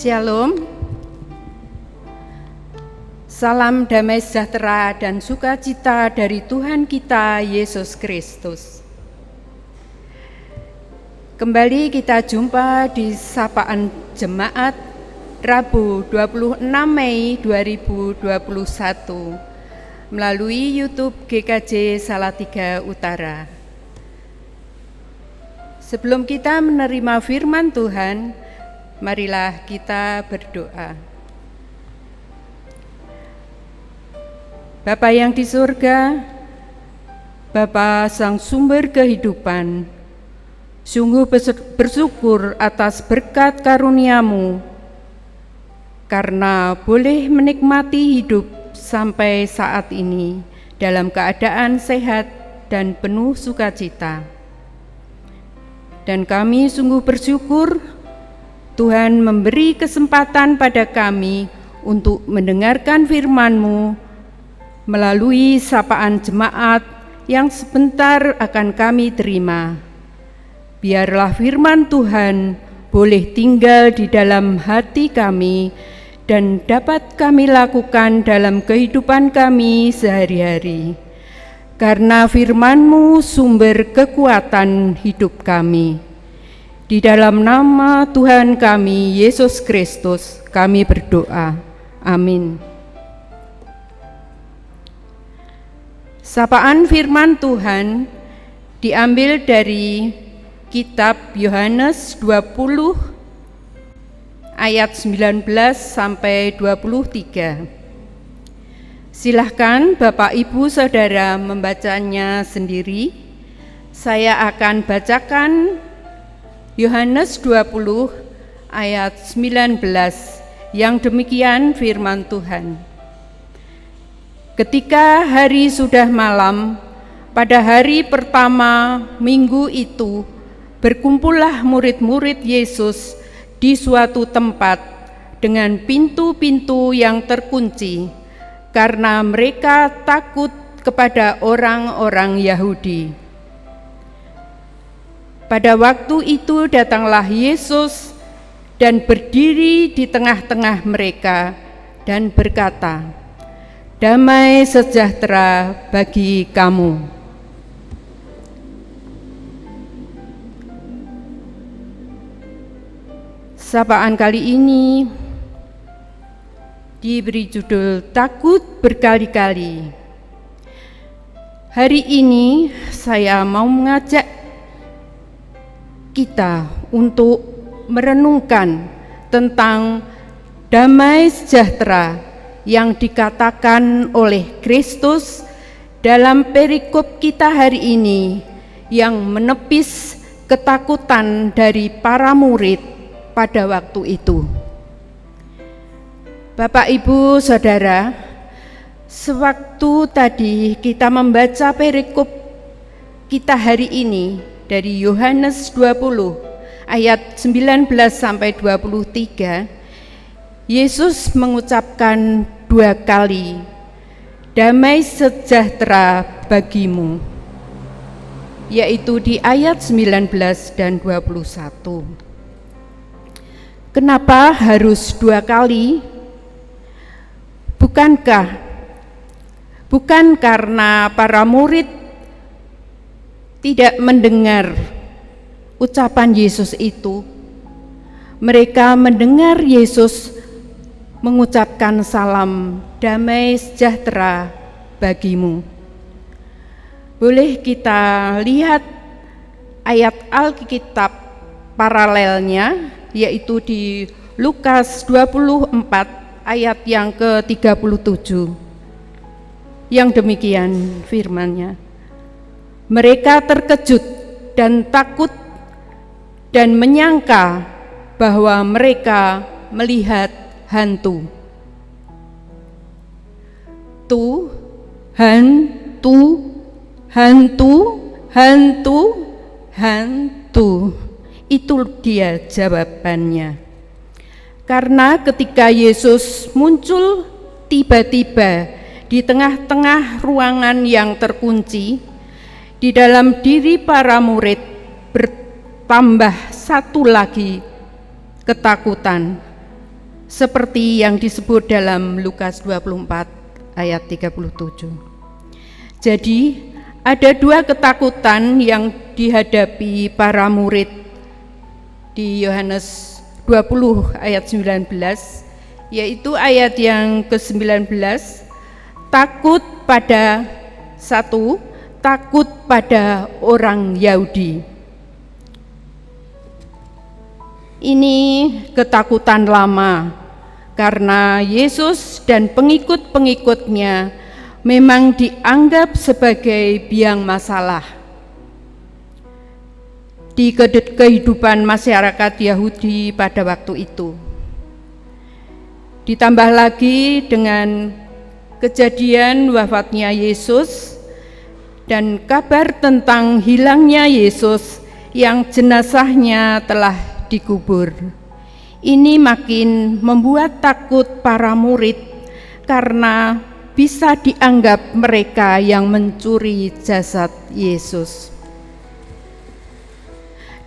Shalom. Salam damai sejahtera dan sukacita dari Tuhan kita Yesus Kristus. Kembali kita jumpa di Sapaan Jemaat Rabu 26 Mei 2021 melalui YouTube GKJ Salatiga Utara. Sebelum kita menerima firman Tuhan, marilah kita berdoa. Bapa yang di surga, Bapa sang sumber kehidupan, sungguh bersyukur atas berkat karunia-Mu, karena boleh menikmati hidup sampai saat ini dalam keadaan sehat dan penuh sukacita. Dan kami sungguh bersyukur Tuhan memberi kesempatan pada kami untuk mendengarkan firman-Mu melalui sapaan jemaat yang sebentar akan kami terima. Biarlah firman Tuhan boleh tinggal di dalam hati kami dan dapat kami lakukan dalam kehidupan kami sehari-hari. Karena firman-Mu sumber kekuatan hidup kami. Di dalam nama Tuhan kami, Yesus Kristus, kami berdoa. Amin. Sapaan firman Tuhan diambil dari kitab Yohanes 20 ayat 19 sampai 23. Silahkan Bapak Ibu Saudara membacanya sendiri. Saya akan bacakan Yohanes 20 ayat 19 yang demikian firman Tuhan. Ketika hari sudah malam, pada hari pertama minggu itu, berkumpullah murid-murid Yesus di suatu tempat dengan pintu-pintu yang terkunci, karena mereka takut kepada orang-orang Yahudi. Pada waktu itu datanglah Yesus dan berdiri di tengah-tengah mereka dan berkata, "Damai sejahtera bagi kamu." Sapaan kali ini diberi judul Takut Berkali-kali. Hari ini saya mau mengajak kita untuk merenungkan tentang damai sejahtera yang dikatakan oleh Kristus dalam perikop kita hari ini yang menepis ketakutan dari para murid pada waktu itu. Bapak, Ibu, Saudara, sewaktu tadi kita membaca perikop kita hari ini dari Yohanes 20 ayat 19 sampai 23, Yesus mengucapkan 2 kali, "Damai sejahtera bagimu," yaitu di ayat 19 dan 21. Kenapa harus 2 kali? Bukan karena para murid tidak mendengar ucapan Yesus itu. Mereka mendengar Yesus mengucapkan salam damai sejahtera bagimu. Boleh kita lihat ayat Alkitab paralelnya, yaitu di Lukas 24 ayat yang ke-37. Yang demikian firman-Nya. Mereka terkejut dan takut dan menyangka bahwa mereka melihat hantu. Hantu. Itu dia jawabannya. Karena ketika Yesus muncul tiba-tiba di tengah-tengah ruangan yang terkunci, di dalam diri para murid bertambah satu lagi ketakutan. seperti yang disebut dalam Lukas 24 ayat 37. Jadi ada dua ketakutan yang dihadapi para murid di Yohanes 20 ayat 19, yaitu ayat yang ke-19, takut pada orang Yahudi. Ini ketakutan lama karena Yesus dan pengikut-pengikutnya memang dianggap sebagai biang masalah di kehidupan masyarakat Yahudi pada waktu itu. Ditambah lagi dengan kejadian wafatnya Yesus dan kabar tentang hilangnya Yesus yang jenazahnya telah dikubur. Ini makin membuat takut para murid karena bisa dianggap mereka yang mencuri jasad Yesus.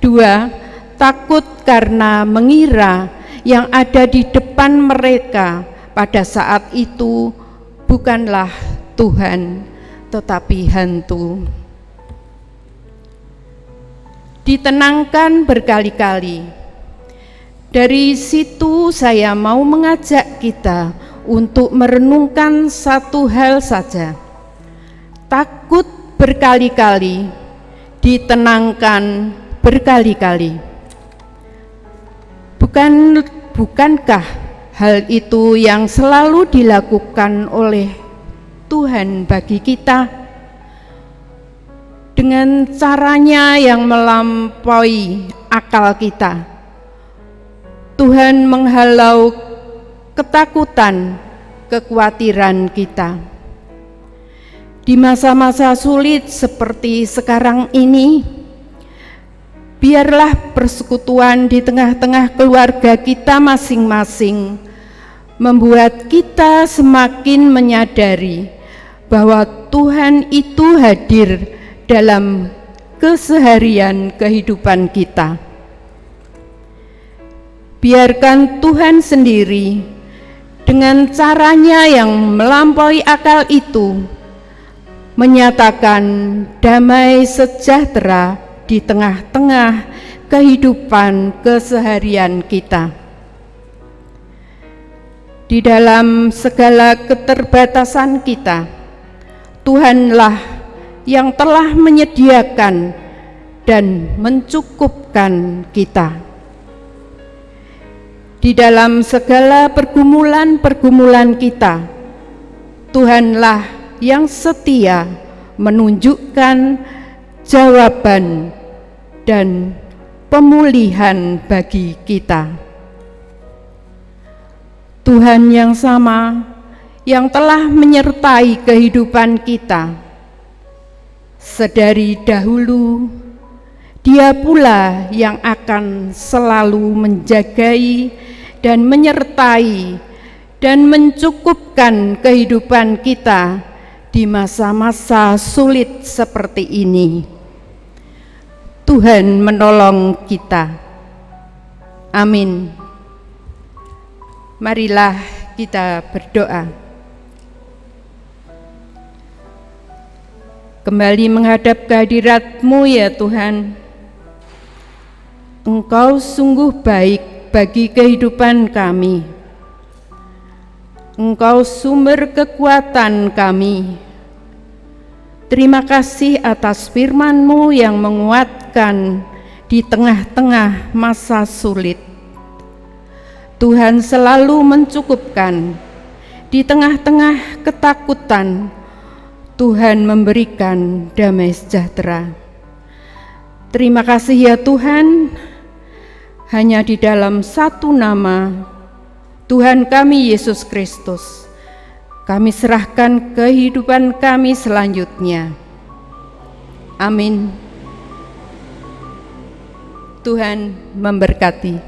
2. Takut karena mengira yang ada di depan mereka pada saat itu bukanlah Tuhan, tetapi hantu. Ditenangkan berkali-kali. Dari situ saya mau mengajak kita untuk merenungkan satu hal saja. Takut berkali-kali, ditenangkan berkali-kali. Bukankah hal itu yang selalu dilakukan oleh Tuhan bagi kita? Dengan caranya yang melampaui akal kita, Tuhan menghalau ketakutan, kekhawatiran kita. Di masa-masa sulit seperti sekarang ini, biarlah persekutuan di tengah-tengah keluarga kita masing-masing membuat kita semakin menyadari bahwa Tuhan itu hadir dalam keseharian kehidupan kita. Biarkan Tuhan sendiri dengan caranya yang melampaui akal itu menyatakan damai sejahtera di tengah-tengah kehidupan keseharian kita. Di dalam segala keterbatasan kita, Tuhanlah yang telah menyediakan dan mencukupkan kita. Di dalam segala pergumulan-pergumulan kita, Tuhanlah yang setia menunjukkan jawaban dan pemulihan bagi kita. Tuhan yang sama yang telah menyertai kehidupan kita sedari dahulu, Dia pula yang akan selalu menjagai dan menyertai dan mencukupkan kehidupan kita di masa-masa sulit seperti ini. Tuhan menolong kita. Amin. Marilah kita berdoa. Kembali menghadap kehadirat-Mu ya Tuhan. Engkau sungguh baik bagi kehidupan kami. Engkau sumber kekuatan kami. Terima kasih atas firman-Mu yang menguatkan di tengah-tengah masa sulit. Tuhan selalu mencukupkan di tengah-tengah ketakutan. Tuhan memberikan damai sejahtera. Terima kasih ya Tuhan, hanya di dalam satu nama, Tuhan kami Yesus Kristus, kami serahkan kehidupan kami selanjutnya. Amin. Tuhan memberkati.